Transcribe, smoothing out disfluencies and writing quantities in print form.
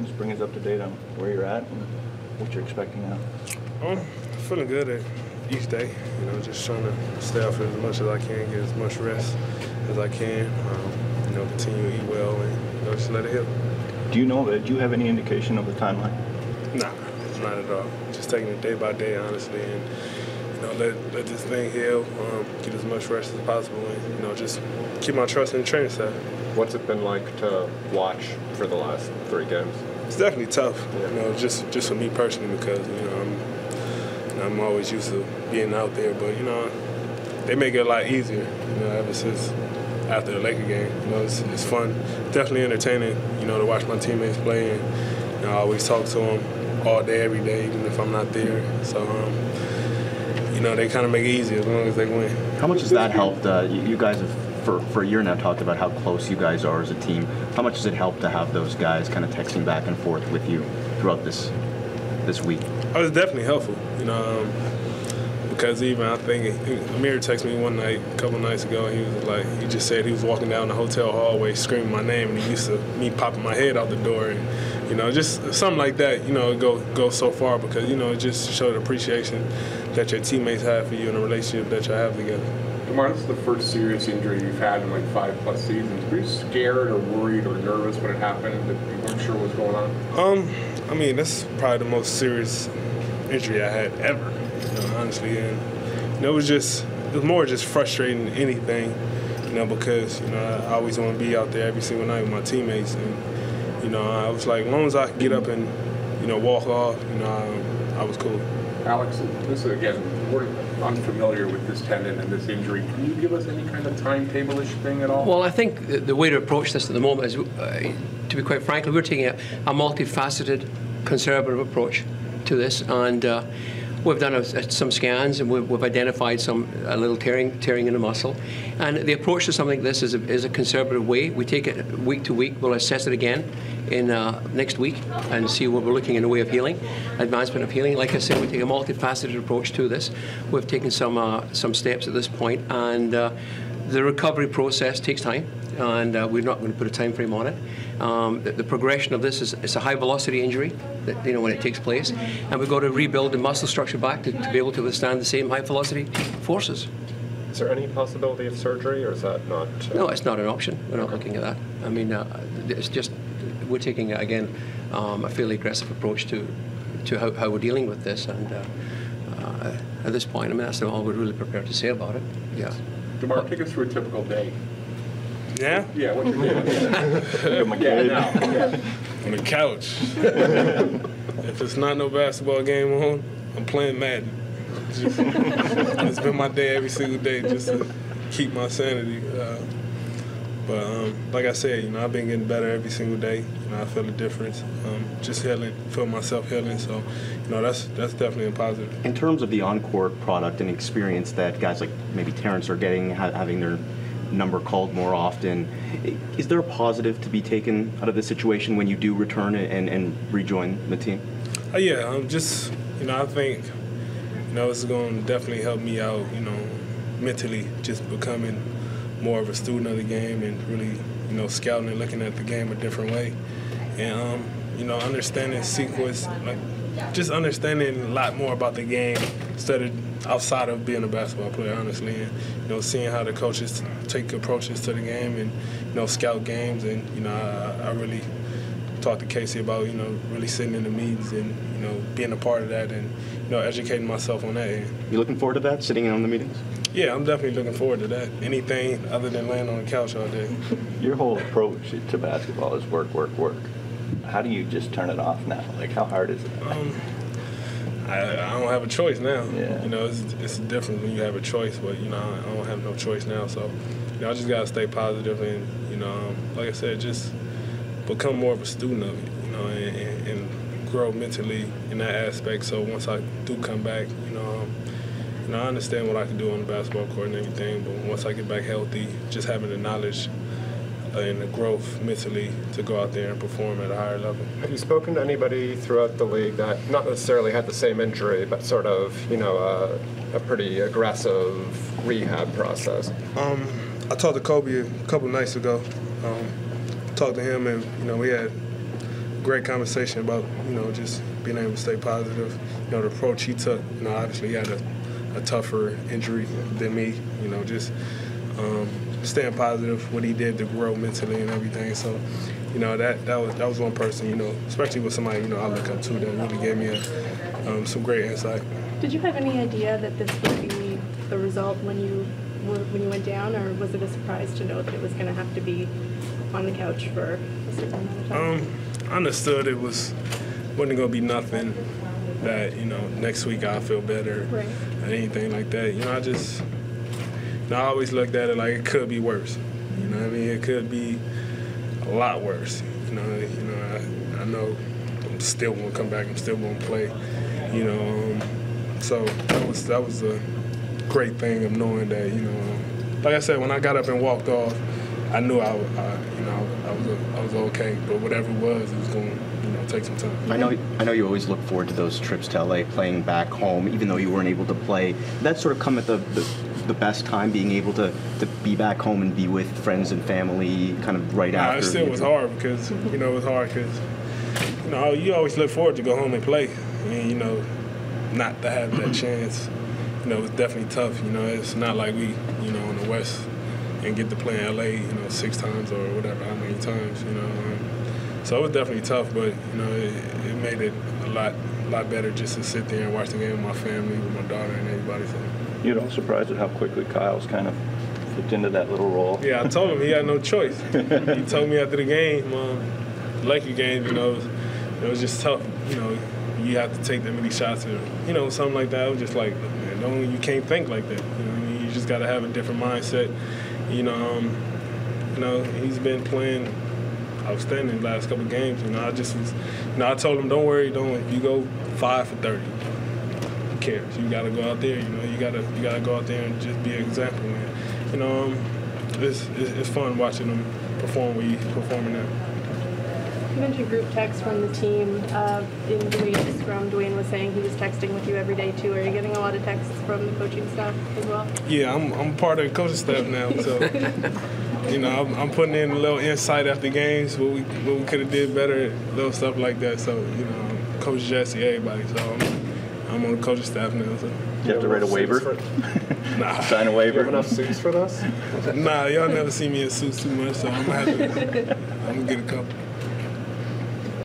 Just bring us up to date on where you're at and what you're expecting now. Feeling good at each day. Just trying to stay off as much as I can, get as much rest as I can. Continue to eat well and just let it hit. Do you have any indication of the timeline? Nah, not at all. Just taking it day by day, honestly, and let this thing heal, get as much rest as possible, and just keep my trust in the training staff. What's it been like to watch for the last 3 games? It's definitely tough, just for me personally, because I'm always used to being out there, but they make it a lot easier. Ever since after the Laker game, it's fun, definitely entertaining. To watch my teammates play, and I always talk to them all day, every day, even if I'm not there. So, they kind of make it easy as long as they win. How much has that helped? You guys have, for a year now, talked about how close you guys are as a team. How much does it help to have those guys kind of texting back and forth with you throughout this week? Oh, it's definitely helpful, because even I think Amir texted me one night, a couple nights ago, and he just said he was walking down the hotel hallway screaming my name, and he used to me popping my head out the door, and just something like that, go so far, because it just showed appreciation that your teammates have for you and the relationship that y'all have together. DeMar, this is the first serious injury you've had in like 5+ seasons. Were you scared or worried or nervous when it happened that you weren't sure what was going on? That's probably the most serious injury I had ever, honestly, and it was more just frustrating than anything, because I always want to be out there every single night with my teammates, and I was like, as long as I could get up and walk off, I was cool. Alex, this again, we're unfamiliar with this tendon and this injury. Can you give us any kind of timetable-ish thing at all? Well, I think the way to approach this at the moment is, to be quite frank, we're taking a multifaceted, conservative approach to this, and we've done some scans, and we've identified a little tearing in the muscle. And the approach to something like this is a conservative way. We take it week to week. We'll assess it again in next week and see what we're looking in the way of healing, advancement of healing. Like I said, we take a multifaceted approach to this. We've taken some steps at this point, and the recovery process takes time, and we're not going to put a time frame on it. The progression of this is a high velocity injury that, when it takes place, and we've got to rebuild the muscle structure back to be able to withstand the same high velocity forces. Is there any possibility of surgery, or is that not? No, it's not an option. We're not looking at that. It's just we're taking again a fairly aggressive approach to how we're dealing with this, and at this point, that's all we're really prepared to say about it. Yeah. DeMar, take us through a typical day. Yeah? Yeah, what's your day like? On the couch. If it's not no basketball game on, I'm playing Madden. It's been my day every single day just to keep my sanity. But like I said, I've been getting better every single day. I feel the difference. Just healing, feel myself healing. So, that's definitely a positive. In terms of the on-court product and experience that guys like maybe Terrence are getting, having their number called more often, is there a positive to be taken out of this situation when you do return and rejoin the team? Yeah, I think, it's going to definitely help me out, mentally, just becoming more of a student of the game and really, scouting and looking at the game a different way. And, understanding sequence, just understanding a lot more about the game instead of outside of being a basketball player, honestly. And, seeing how the coaches take approaches to the game and, scout games. And, I really talked to Casey about, really sitting in the meetings and, being a part of that and, educating myself on that end. You looking forward to that, sitting in on the meetings? Yeah, I'm definitely looking forward to that. Anything other than laying on the couch all day. Your whole approach to basketball is work, work, work. How do you just turn it off now? How hard is it? I don't have a choice now. Yeah. It's different when you have a choice, but, I don't have no choice now. So, I just got to stay positive and, like I said, just become more of a student of it, and grow mentally in that aspect. So once I do come back, I understand what I can do on the basketball court and everything, but once I get back healthy, just having the knowledge and the growth mentally to go out there and perform at a higher level. Have you spoken to anybody throughout the league that not necessarily had the same injury, but sort of, a pretty aggressive rehab process? I talked to Kobe a couple nights ago. Talked to him, and we had great conversation about, just being able to stay positive. The approach he took, obviously he had a tougher injury than me, just staying positive, what he did to grow mentally and everything. So, that was one person, especially with somebody, I look up to that really gave me some great insight. Did you have any idea that this would be the result when you went down, or was it a surprise to know that it was going to have to be on the couch for a certain amount of time? I understood it wasn't going to be nothing that, next week I'll feel better or anything like that. I always looked at it like it could be worse. It could be a lot worse. I know I'm still going to come back. I'm still going to play. So that was a great thing of knowing that, like I said, when I got up and walked off, I knew I was okay. But whatever it was going to take some time. I know you always look forward to those trips to LA, playing back home, even though you weren't able to play. Did that sort of come at the best time, being able to be back home and be with friends and family kind of right after? It still was hard because, you always look forward to go home and play. Not to have that chance, it was definitely tough. It's not like we, in the West and get to play in LA, 6 times or whatever, how many times, So it was definitely tough, but, it made it a lot better just to sit there and watch the game with my family, with my daughter and everybody. So. You're all surprised at how quickly Kyle's kind of flipped into that little role. Yeah, I told him he had no choice. He told me after the game, the Lakers game, it was just tough. You have to take that many shots or, something like that. I was just like, man, you can't think like that. You just got to have a different mindset. He's been playing outstanding the last couple of games. I just was, I told him, don't worry, if you go 5 for 30, who cares? You got to go out there. You got to go out there and just be an example, man. It's fun watching him perform where he's performing now. You mentioned group text from the team. In Dwayne's scrum, Dwayne was saying he was texting with you every day too. Are you getting a lot of texts from the coaching staff as well? Yeah, I'm part of the coaching staff now, so I'm putting in a little insight after games, what we could have did better, little stuff like that. So Coach Jesse, everybody. So I'm on the coaching staff now. So. You have to write a waiver? Nah. Sign a waiver? Do you have enough suits for this? Nah, y'all never see me in suits too much, so I'm gonna get a couple.